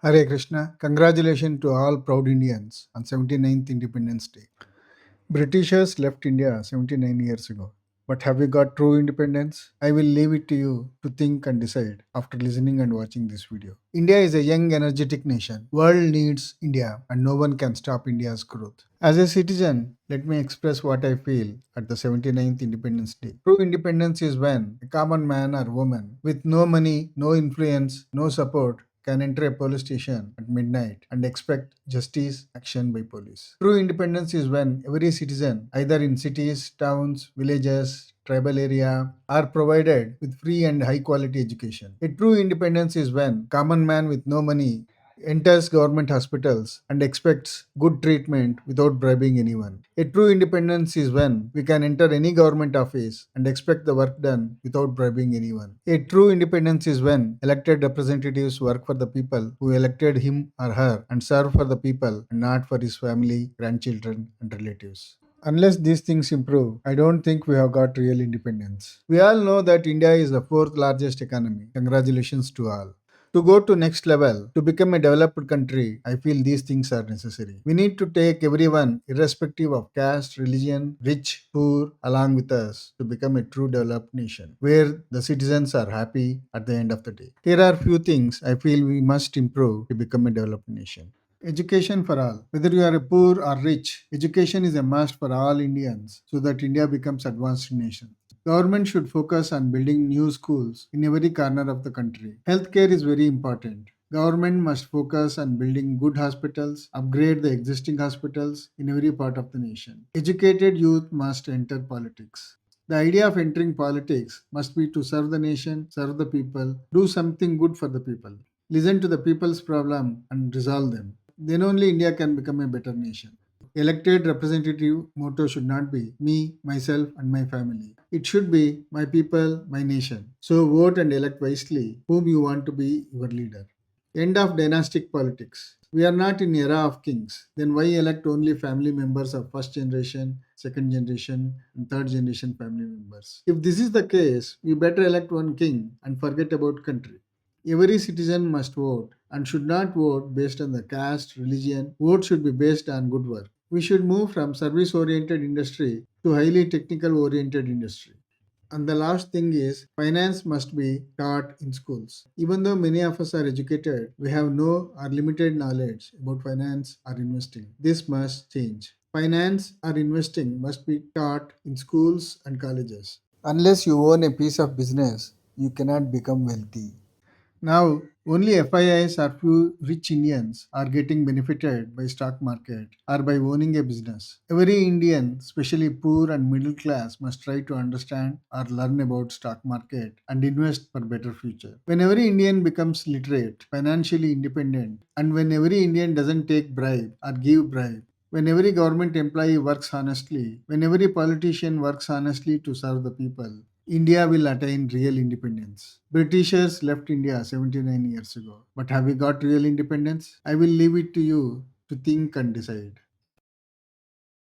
Hare Krishna. Congratulations to all proud Indians on 79th Independence Day. Britishers left India 79 years ago. But have we got true independence? I will leave it to you to think and decide after listening and watching this video. India is a young, energetic nation. World needs India and no one can stop India's growth. As a citizen, let me express what I feel at the 79th Independence Day. True independence is when a common man or woman with no money, no influence, no support can enter a police station at midnight and expect justice action by police. True independence is when every citizen, either in cities, towns, villages, tribal area, are provided with free and high quality education. A true independence is when common man with no money enters government hospitals and expects good treatment without bribing anyone. A true independence is when we can enter any government office and expect the work done without bribing anyone. A true independence is when elected representatives work for the people who elected him or her and serve for the people and not for his family, grandchildren, and relatives. Unless these things improve, I don't think we have got real independence. We all know that India is the fourth largest economy. Congratulations to all. To go to next level, to become a developed country, I feel these things are necessary. We need to take everyone, irrespective of caste, religion, rich, poor, along with us to become a true developed nation, where the citizens are happy at the end of the day. Here are few things I feel we must improve to become a developed nation. Education for all. Whether you are a poor or rich, education is a must for all Indians so that India becomes advanced nation. Government should focus on building new schools in every corner of the country. Healthcare is very important. Government must focus on building good hospitals, upgrade the existing hospitals in every part of the nation. Educated youth must enter politics. The idea of entering politics must be to serve the nation, serve the people, do something good for the people. Listen to the people's problem and resolve them. Then only India can become a better nation. Elected representative motto should not be me, myself, and my family. It should be my people, my nation. So vote and elect wisely whom you want to be your leader. End of dynastic politics. We are not in era of kings. Then why elect only family members of first generation, second generation, and third generation family members? If this is the case, we better elect one king and forget about country. Every citizen must vote and should not vote based on the caste, religion. Vote should be based on good work. We should move from service oriented industry to highly technical oriented industry. And the last thing is finance must be taught in schools. Even though many of us are educated, we have no or limited knowledge about finance or investing. This must change. Finance or investing must be taught in schools and colleges. Unless you own a piece of business, you cannot become wealthy. Now, only FIIs or few rich Indians are getting benefited by stock market or by owning a business. Every Indian, especially poor and middle class, must try to understand or learn about stock market and invest for better future. When every Indian becomes literate, financially independent, and when every Indian doesn't take bribe or give bribe, when every government employee works honestly, when every politician works honestly to serve the people, India will attain real independence. Britishers left India 79 years ago. But have we got real independence? I will leave it to you to think and decide.